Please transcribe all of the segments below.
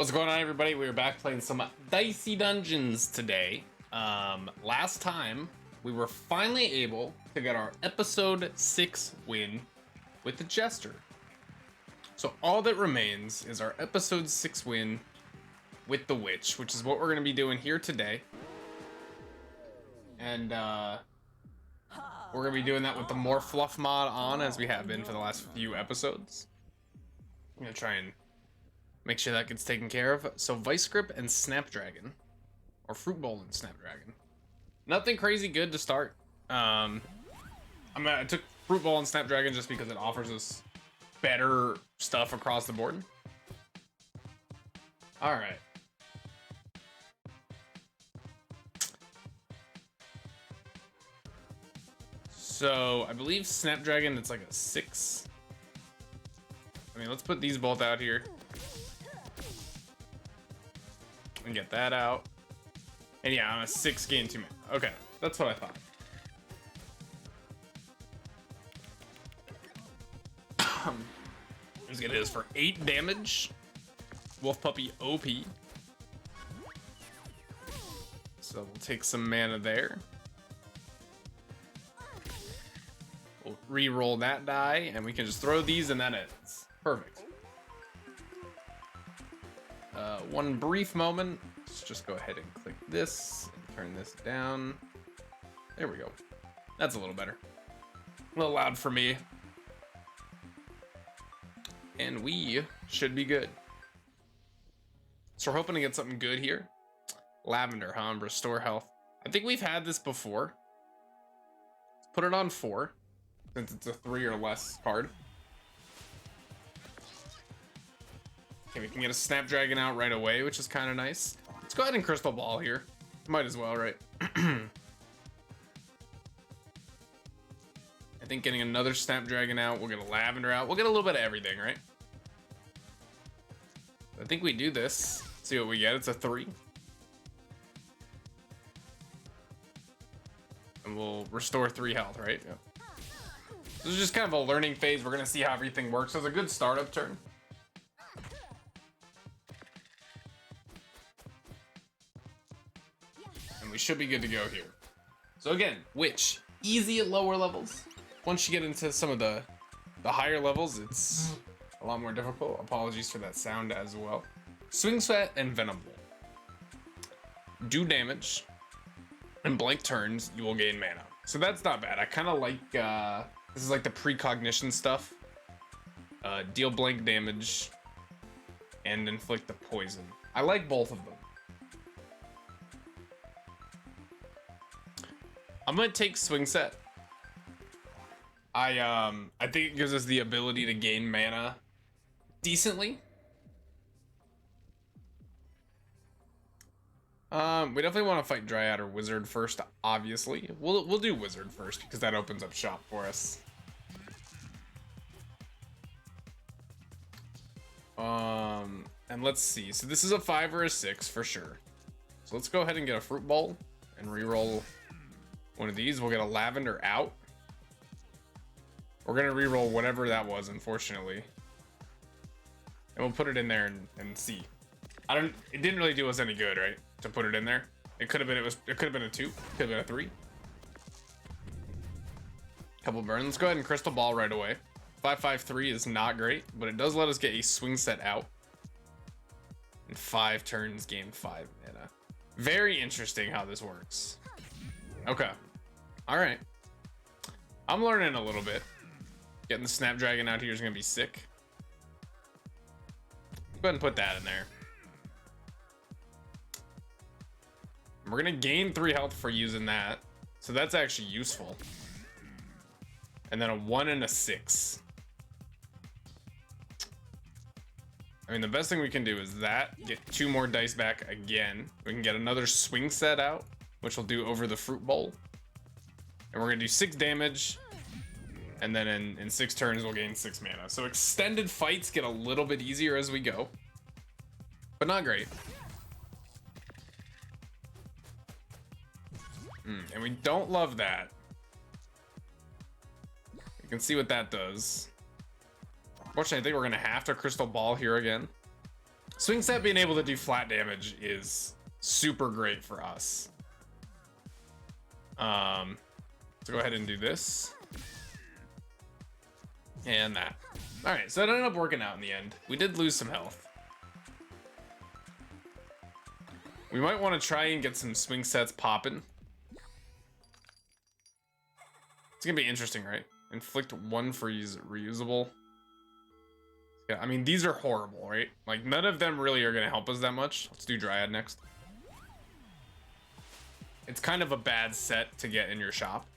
What's going on, everybody? We're back playing some Dicey Dungeons today. Last time we were finally able to get our episode 6 win with the Jester. So all that remains is our episode 6 win with the Witch, which is what we're going to be doing here today. And we're going to be doing that with the more fluff mod on, as we have been for the last few episodes. I'm going to try and make sure that gets taken care of. So Vice Grip and Snapdragon, or Fruit Bowl and Snapdragon. Nothing crazy good to start. I took Fruit Bowl and Snapdragon just because it offers us better stuff across the board. All right. So I believe Snapdragon, it's like a 6. I mean, let's put these both out here and get that out. And yeah, I'm a 6 gain 2 mana. Okay, that's what I thought. Let's get this for 8 damage. Wolf Puppy OP. So we'll take some mana there. We'll re-roll that die, and we can just throw these, and that ends. Perfect. One brief moment. Let's just go ahead and click this and turn this down. There we go. That's a little better. A little loud for me. And we should be good. So we're hoping to get something good here. Lavender, huh? Restore health. I think we've had this before. Let's put it on 4, since it's a 3 or less card. Okay, we can get a Snapdragon out right away, which is kind of nice. Let's go ahead and Crystal Ball here. Might as well, right? I think getting another Snapdragon out, we'll get a Lavender out. We'll get a little bit of everything, right? I think we do this. See what we get. It's a 3. And we'll restore 3 health, right? Yeah. This is just kind of a learning phase. We're going to see how everything works. So it's a good startup turn. We should be good to go here. So again, Witch, easy at lower levels. Once you get into some of the higher levels, it's a lot more difficult. Apologies for that sound as well. Swing Set and Venom Bolt. Do damage. And blank turns, you will gain mana. So that's not bad. I kind of like, this is like the precognition stuff. Deal blank damage and inflict the poison. I like both of them. I'm gonna take Swing Set. I think it gives us the ability to gain mana decently. We definitely want to fight Dryad or Wizard first, obviously. We'll do Wizard first because that opens up shop for us. And let's see. So this is a 5 or a 6 for sure. So let's go ahead and get a Fruit Bowl and reroll one of these. We'll get a Lavender out. We're gonna reroll whatever that was, unfortunately, and we'll put it in there and see. It didn't really do us any good, right? To put it in there. It could have been. It could have been a 2. Could have been a 3. Couple burns. Let's go ahead and Crystal Ball right away. 5/5/3 is not great, but it does let us get a Swing Set out. In 5 turns, gain 5 mana. Very interesting how this works. Okay. All right. I'm learning a little bit. Getting the Snapdragon out here is going to be sick. Go ahead and put that in there. We're going to gain 3 health for using that. So that's actually useful. And then a 1 and a 6. I mean, the best thing we can do is that. Get 2 more dice back again. We can get another Swing Set out, which will do over the Fruit Bowl. And we're going to do 6 damage. And then in 6 turns, we'll gain 6 mana. So extended fights get a little bit easier as we go. But not great. And we don't love that. You can see what that does. Unfortunately, I think we're going to have to Crystal Ball here again. Swing set being able to do flat damage is super great for us. Let's go ahead and do this. And that. Alright, so it ended up working out in the end. We did lose some health. We might want to try and get some swing sets popping. It's gonna be interesting, right? Inflict 1 freeze reusable. Yeah, I mean, these are horrible, right? Like, none of them really are gonna help us that much. Let's do Dryad next. It's kind of a bad set to get in your shop.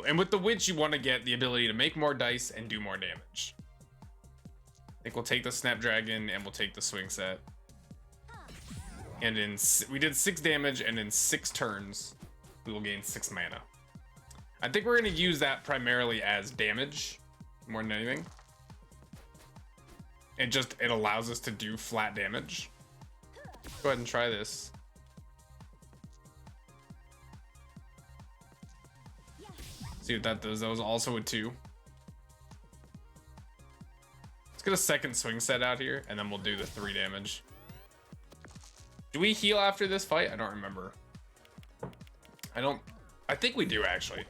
And with the Witch, you want to get the ability to make more dice and do more damage. I think we'll take the Snapdragon and we'll take the swing set. And we did 6 damage, and in 6 turns, we will gain 6 mana. I think we're going to use that primarily as damage, more than anything. It allows us to do flat damage. Go ahead and try this. See what that does. That was also a 2. Let's get a second swing set out here, and then we'll do the 3 damage. Do we heal after this fight? I don't remember. I think we do, actually.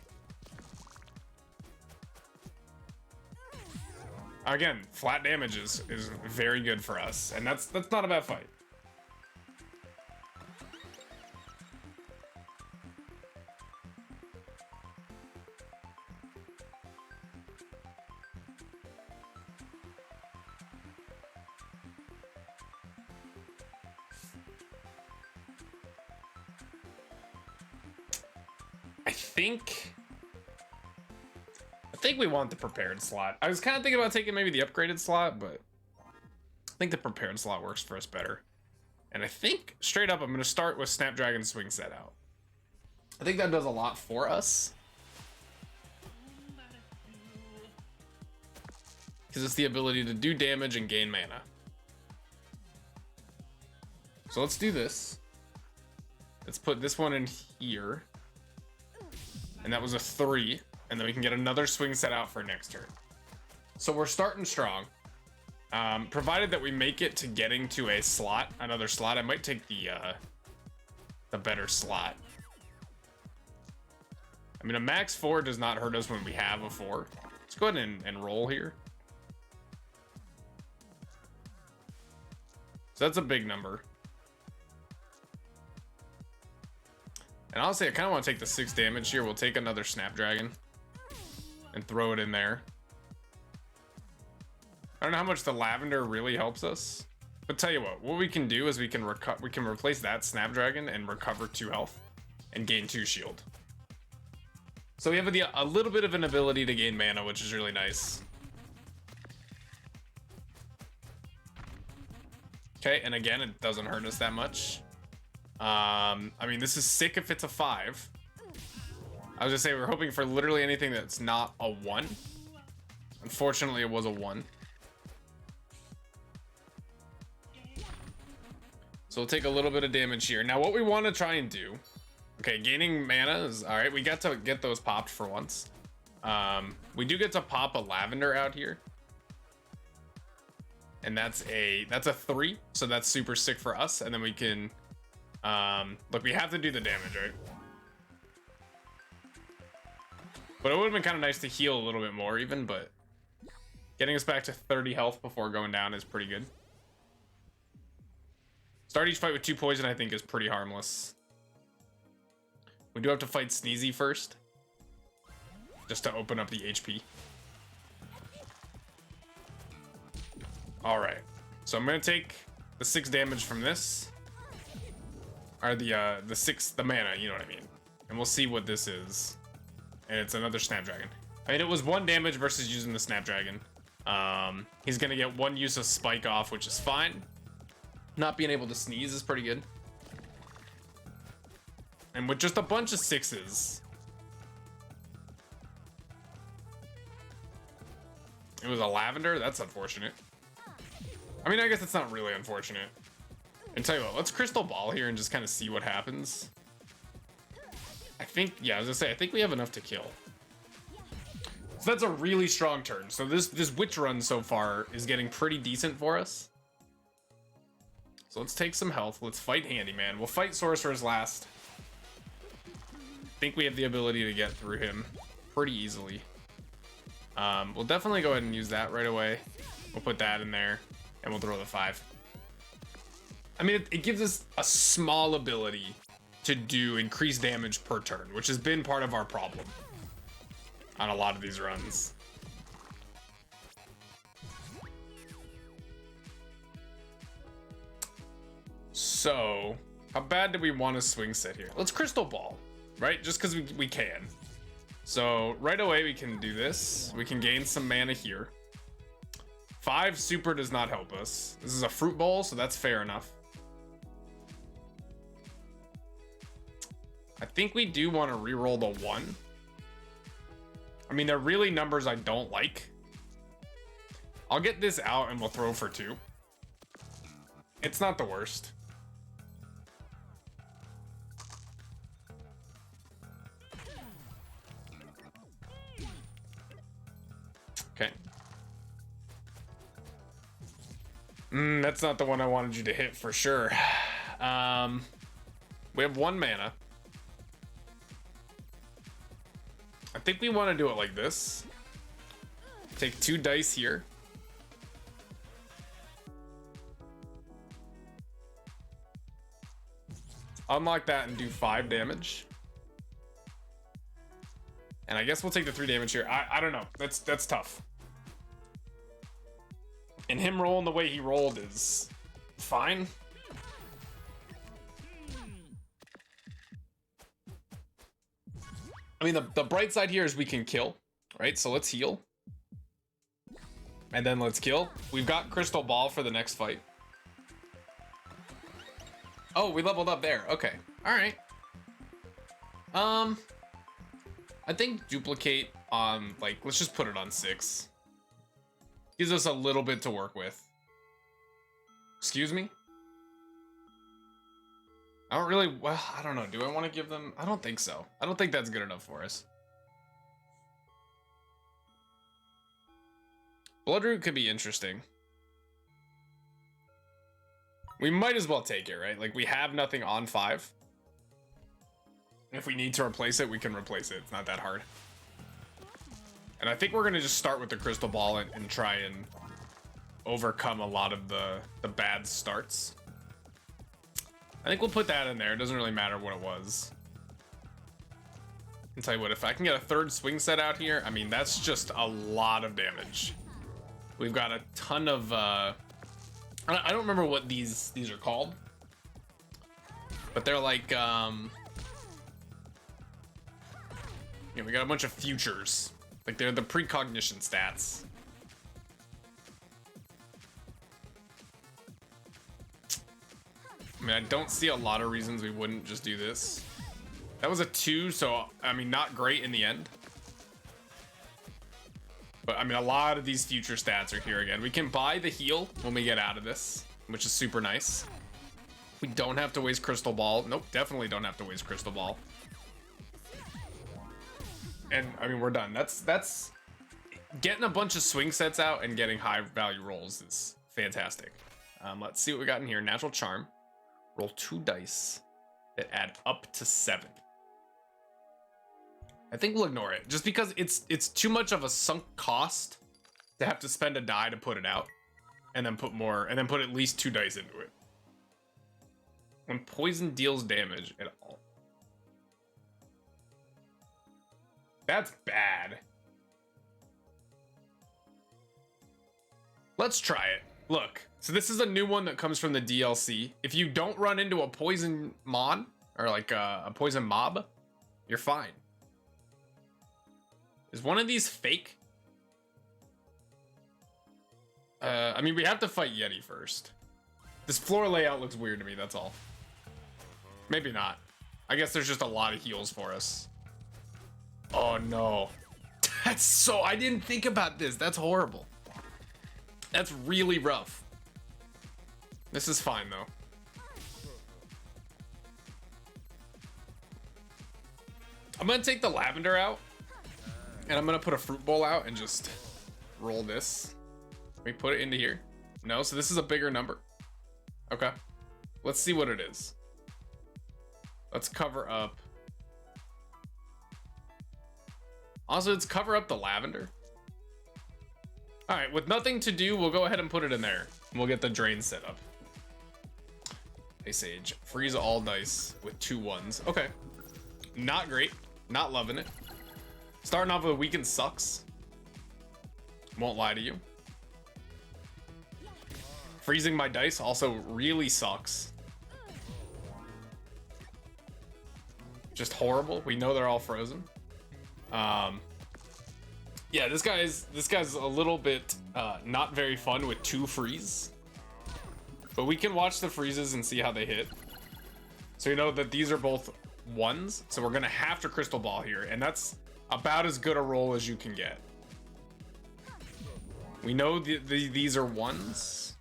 Again, flat damage is very good for us, and that's not a bad fight. I think we want the prepared slot. I was kind of thinking about taking maybe the upgraded slot, but I think the prepared slot works for us better. And I think, straight up, I'm going to start with Snapdragon swing set out. I think that does a lot for us. Because it's the ability to do damage and gain mana. So let's do this. Let's put this one in here. And that was a 3. And then we can get another swing set out for next turn. So we're starting strong. Provided that we make it to getting to a slot, another slot. I might take the better slot. I mean, a max 4 does not hurt us when we have a 4. Let's go ahead and roll here. So that's a big number. And honestly, I kind of want to take the 6 damage here. We'll take another Snapdragon and throw it in there. I don't know how much the lavender really helps us, but tell you what we can do is we can replace that Snapdragon and recover 2 health and gain 2 shield. So we have a little bit of an ability to gain mana, which is really nice. Okay, and again, it doesn't hurt us that much. I mean, this is sick if it's a 5. I was gonna say we're hoping for literally anything that's not a 1. Unfortunately, it was a 1. So we'll take a little bit of damage here. Now, what we want to try and do... Okay, gaining mana is... Alright, we got to get those popped for once. We do get to pop a lavender out here. And that's a 3, so that's super sick for us. And then we can... look, we have to do the damage, right? But it would have been kind of nice to heal a little bit more even, but getting us back to 30 health before going down is pretty good. Start each fight with 2 poison, I think, is pretty harmless. We do have to fight Sneezy first, just to open up the HP. All right, so I'm gonna take the 6 damage from this, or the mana, you know what I mean, and we'll see what this is. And it's another Snapdragon. I mean, it was 1 damage versus using the Snapdragon. He's gonna get 1 use of Spike off, which is fine. Not being able to sneeze is pretty good. And with just a bunch of 6s. It was a lavender? That's unfortunate. I mean, I guess it's not really unfortunate. And tell you what, let's Crystal Ball here and just kind of see what happens. I think, yeah, I was gonna say, I think we have enough to kill. So that's a really strong turn. So this witch run so far is getting pretty decent for us. So let's take some health. Let's fight Handyman. We'll fight Sorcerers last. I think we have the ability to get through him pretty easily. We'll definitely go ahead and use that right away. We'll put that in there, and we'll throw the 5. I mean, it gives us a small ability to do increased damage per turn, which has been part of our problem on a lot of these runs. So, how bad do we want to swing set here? Let's Crystal Ball, right? Just because we can. So, right away we can do this. We can gain some mana here. 5 super does not help us. This is a Fruit Bowl, so that's fair enough. I think we do want to reroll the 1. I mean, they're really numbers I don't like. I'll get this out and we'll throw for 2. It's not the worst. Okay. That's not the one I wanted you to hit for sure. We have 1 mana. I think we want to do it like this. Take 2 dice here. Unlock that and do 5 damage. And I guess we'll take the 3 damage here. I don't know. That's tough. And him rolling the way he rolled is fine. I mean, the bright side here is we can kill, right? So let's heal. And then let's kill. We've got Crystal Ball for the next fight. Oh, we leveled up there. Okay. All right. I think duplicate on, like, let's just put it on 6. Gives us a little bit to work with. Excuse me? I don't really, well, I don't know. Do I want to give them? I don't think so. I don't think that's good enough for us. Bloodroot could be interesting. We might as well take it, right? Like, we have nothing on 5. If we need to replace it, we can replace it. It's not that hard. And I think we're going to just start with the Crystal Ball and try and overcome a lot of the bad starts. I think we'll put that in there. It doesn't really matter what it was. I'll tell you what, if I can get a 3rd swing set out here, I mean, that's just a lot of damage. We've got a ton of... I don't remember what these are called. But they're like... You know, we got a bunch of futures. Like, they're the precognition stats. I mean, I don't see a lot of reasons we wouldn't just do this. That was a 2, so, I mean, not great in the end. But, I mean, a lot of these future stats are here again. We can buy the heal when we get out of this, which is super nice. We don't have to waste Crystal Ball. Nope, definitely don't have to waste Crystal Ball. And, I mean, we're done. That's... Getting a bunch of swing sets out and getting high value rolls is fantastic. Let's see what we got in here. Natural Charm. Roll 2 dice that add up to 7. I think we'll ignore it just because it's too much of a sunk cost to have to spend a die to put it out and then put more and then put at least 2 dice into it. When poison deals damage at all. That's bad. Let's try it. Look, so this is a new one that comes from the DLC. If you don't run into a poison mon, or like a poison mob, you're fine. Is one of these fake? I mean, we have to fight Yeti first. This floor layout looks weird to me, that's all. Maybe not. I guess there's just a lot of heals for us. Oh no. That's so, I didn't think about this. That's horrible. That's really rough. This is fine though. I'm gonna take the lavender out and I'm gonna put a fruit bowl out and just roll this. Let me put it into here. No, so this is a bigger number. Okay. Let's see what it is. Let's cover up. Also, let's cover up the lavender. All right, with nothing to do, we'll go ahead and put it in there. And we'll get the drain set up. Ice Age. Freeze all dice with 2 1s. Okay. Not great. Not loving it. Starting off with a weaken sucks. Won't lie to you. Freezing my dice also really sucks. Just horrible. We know they're all frozen. Yeah, this guy's a little bit not very fun with 2 freeze. But we can watch the freezes and see how they hit. So you know that these are both 1s. So we're gonna have to crystal ball here, and that's about as good a roll as you can get. We know these are 1s.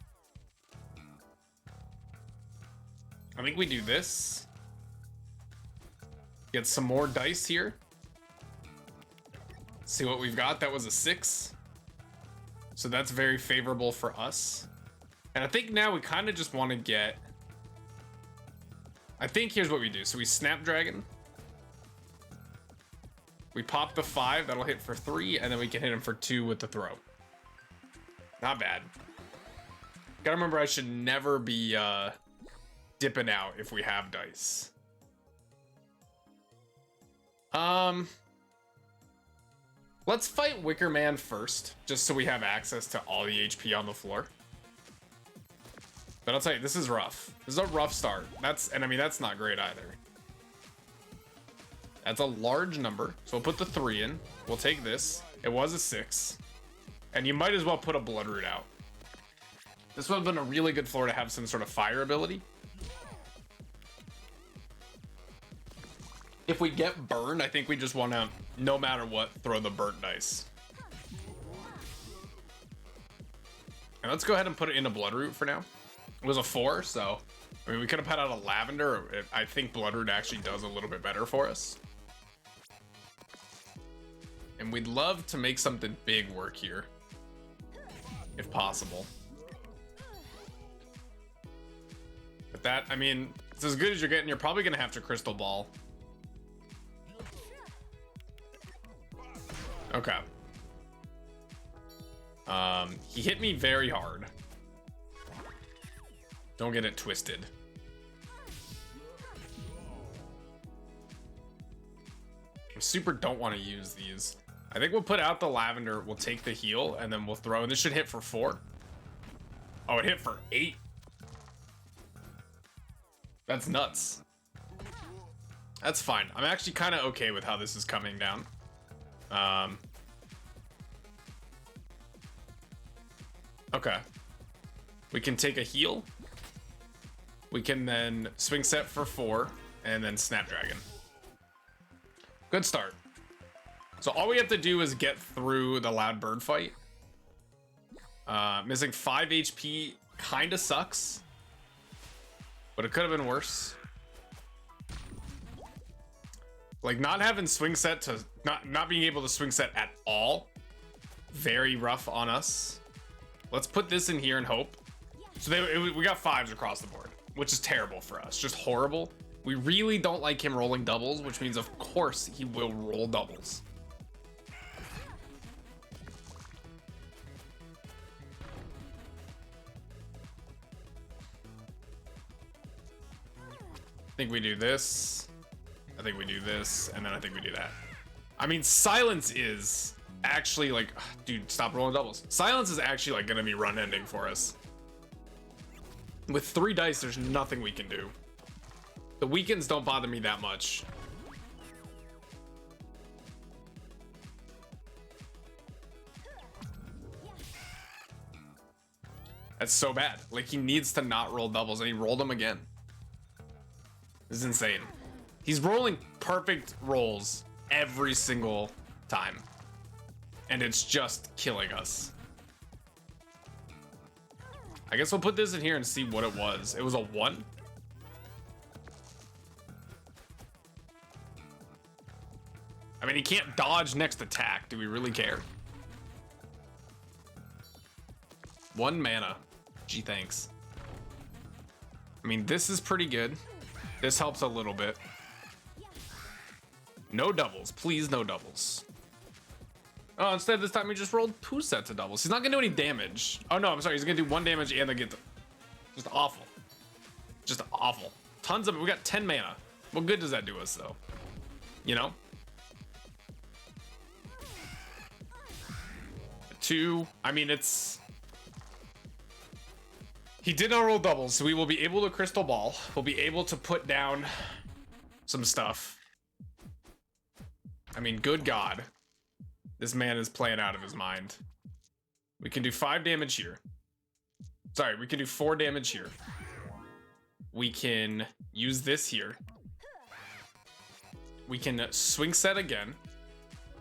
I think we do this. Get some more dice here. See what we've got. That was a 6. So that's very favorable for us. And I think now we kind of just want to get... I think here's what we do. So we Snapdragon. We pop the 5. That'll hit for 3. And then we can hit him for 2 with the throw. Not bad. Gotta remember, I should never be dipping out if we have dice. Let's fight Wicker Man first, just so we have access to all the HP on the floor. But I'll tell you, this is rough. This is a rough start. And I mean, that's not great either. That's a large number. So we'll put the 3 in. We'll take this. It was a 6. And you might as well put a Bloodroot out. This would have been a really good floor to have some sort of fire ability. If we get burned, I think we just want to, no matter what, throw the burnt dice. And let's go ahead and put it in a Bloodroot for now. It was a 4, so I mean, we could have put out a Lavender. I think Bloodroot actually does a little bit better for us. And we'd love to make something big work here, if possible. But that, I mean, it's as good as you're getting. You're probably going to have to Crystal Ball. Okay. He hit me very hard. Don't get it twisted. I super don't want to use these. I think we'll put out the Lavender, we'll take the heal, and then we'll throw. And this should hit for 4. Oh, it hit for 8. That's nuts. That's fine. I'm actually kind of okay with how this is coming down. Okay. We can take a heal. We can then swing set for 4 and then Snapdragon. Good start. So all we have to do is get through the loud bird fight. Missing 5 HP kind of sucks, but it could have been worse. Like not having swing set to not being able to swing set at all. Very rough on us. Let's put this in here and hope. So we got 5s across the board, which is terrible for us. Just horrible. We really don't like him rolling doubles, which means of course he will roll doubles. I think we do this. I think we do this, and then I think we do that. I mean, silence is actually like, dude, stop rolling doubles. Silence is actually like gonna be run ending for us. With 3 dice, there's nothing we can do. The weekends don't bother me that much. That's so bad. Like he needs to not roll doubles, and he rolled them again. This is insane. He's rolling perfect rolls every single time. And it's just killing us. I guess we'll put this in here and see what it was. It was a 1. I mean, he can't dodge next attack. Do we really care? 1 mana. Gee, thanks. I mean, this is pretty good. This helps a little bit. No doubles, please, no doubles. Oh, instead this time he just rolled 2 sets of doubles. He's not gonna do any damage. Oh no, I'm sorry, he's gonna do 1 damage and then get the... Just awful. Just awful. Tons of it. We got 10 mana. What good does that do us though? You know? 2, I mean, it's... He did not roll doubles, so we will be able to crystal ball. We'll be able to put down some stuff. I mean, good God. This man is playing out of his mind. We can do 5 damage here. Sorry, we can do 4 damage here. We can use this here. We can swing set again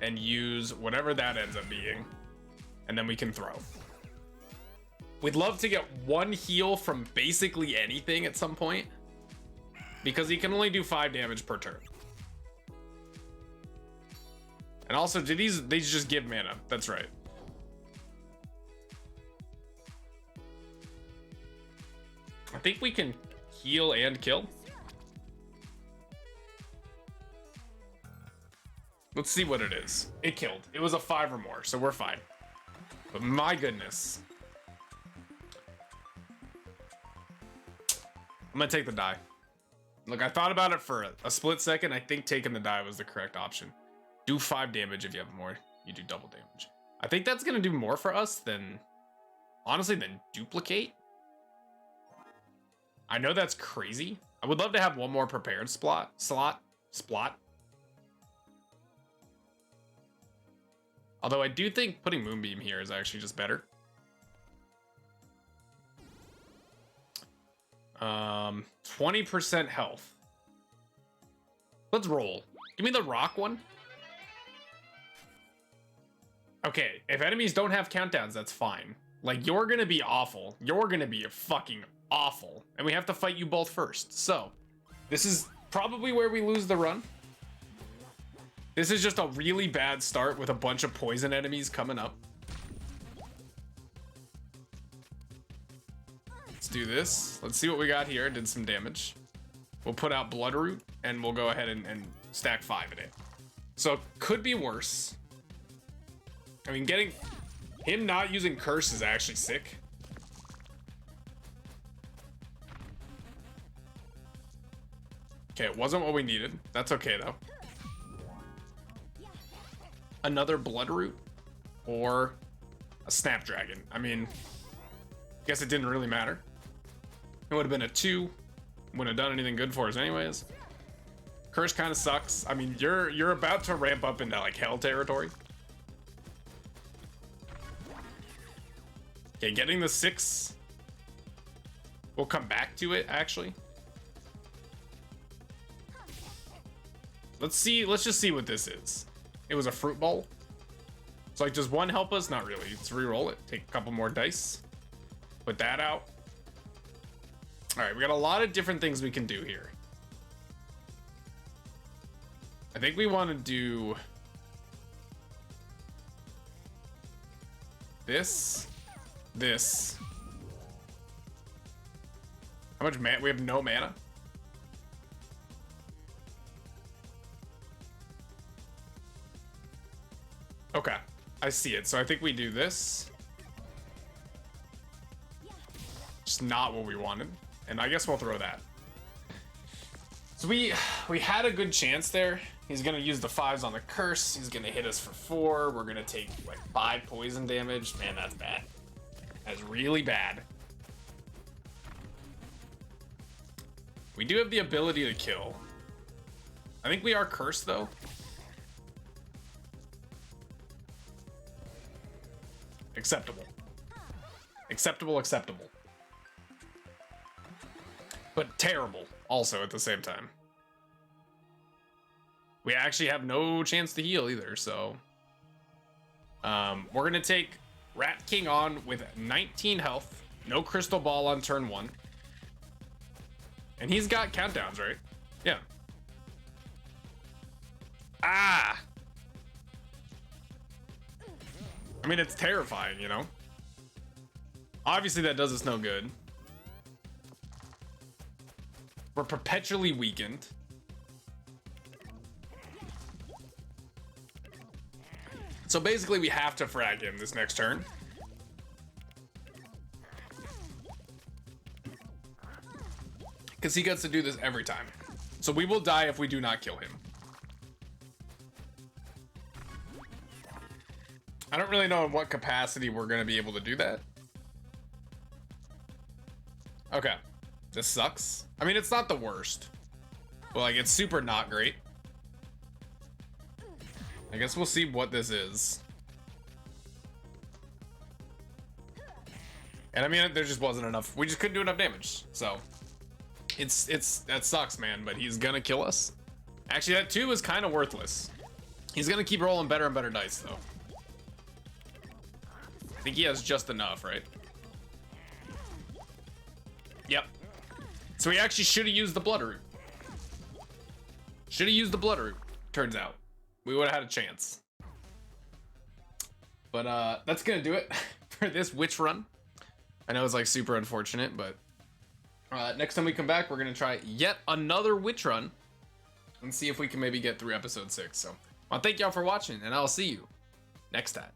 and use whatever that ends up being. And then we can throw. We'd love to get 1 heal from basically anything at some point, because he can only do 5 damage per turn. And also, do these just give mana? That's right. I think we can heal and kill. Let's see what it is. It killed. It was a 5 or more, so we're fine. But my goodness. I'm gonna take the die. Look, I thought about it for a split second. I think taking the die was the correct option. Do 5 damage if you have more. You do double damage. I think that's gonna do more for us than, honestly, than duplicate. I know that's crazy. I would love to have 1 more prepared slot. Although I do think putting Moonbeam here is actually just better. 20% health. Let's roll. Give me the rock one. Okay, if enemies don't have countdowns, that's fine. Like, you're gonna be awful. You're gonna be fucking awful. And we have to fight you both first. So, this is probably where we lose the run. This is just a really bad start with a bunch of poison enemies coming up. Let's do this. Let's see what we got here. Did some damage. We'll put out Bloodroot and we'll go ahead and stack 5 in it. So, could be worse. I mean, getting him not using curse is actually sick. Okay, it wasn't what we needed. That's okay though. Another Bloodroot or a Snapdragon. I mean, guess it didn't really matter. It would have been a 2. Wouldn't have done anything good for us anyways. Curse kind of sucks. I mean, you're about to ramp up into like hell territory. Okay, getting the 6. We'll come back to it actually. Let's just see what this is. It was a fruit bowl. So like, does 1 help us? Not really. Let's re-roll it. Take a couple more dice. Put that out. All right, we got a lot of different things we can do here. I think we want to do this. How much mana? We have no mana. Okay, I see it. So I think we do this. Just not what we wanted. And I guess we'll throw that. So we had a good chance there. He's gonna use the 5s on the curse. He's gonna hit us for 4. We're gonna take like 5 poison damage. Man, that's bad. That's really bad. We do have the ability to kill. I think we are cursed though. Acceptable. Acceptable, acceptable. But terrible also at the same time. We actually have no chance to heal either, so we're gonna take Rat King on with 19 health, no crystal ball on turn 1. And he's got countdowns, right? Yeah. Ah! I mean, it's terrifying, you know? Obviously that does us no good. We're perpetually weakened. So basically we have to frag him this next turn. Because he gets to do this every time. So we will die if we do not kill him. I don't really know in what capacity we're going to be able to do that. Okay. This sucks. I mean, it's not the worst. But like, it's super not great. I guess we'll see what this is. And I mean, there just wasn't enough. We just couldn't do enough damage. So that sucks, man. But he's gonna kill us. Actually, that 2 is kind of worthless. He's gonna keep rolling better and better dice, though. I think he has just enough, right? Yep. So he actually should have used the blood root. Should have used the blood root, turns out. We would have had a chance. But that's gonna do it for this witch run. I know it's like super unfortunate, but next time we come back, we're gonna try yet another witch run and see if we can maybe get through episode 6. So, well, thank y'all for watching, and I'll see you next time.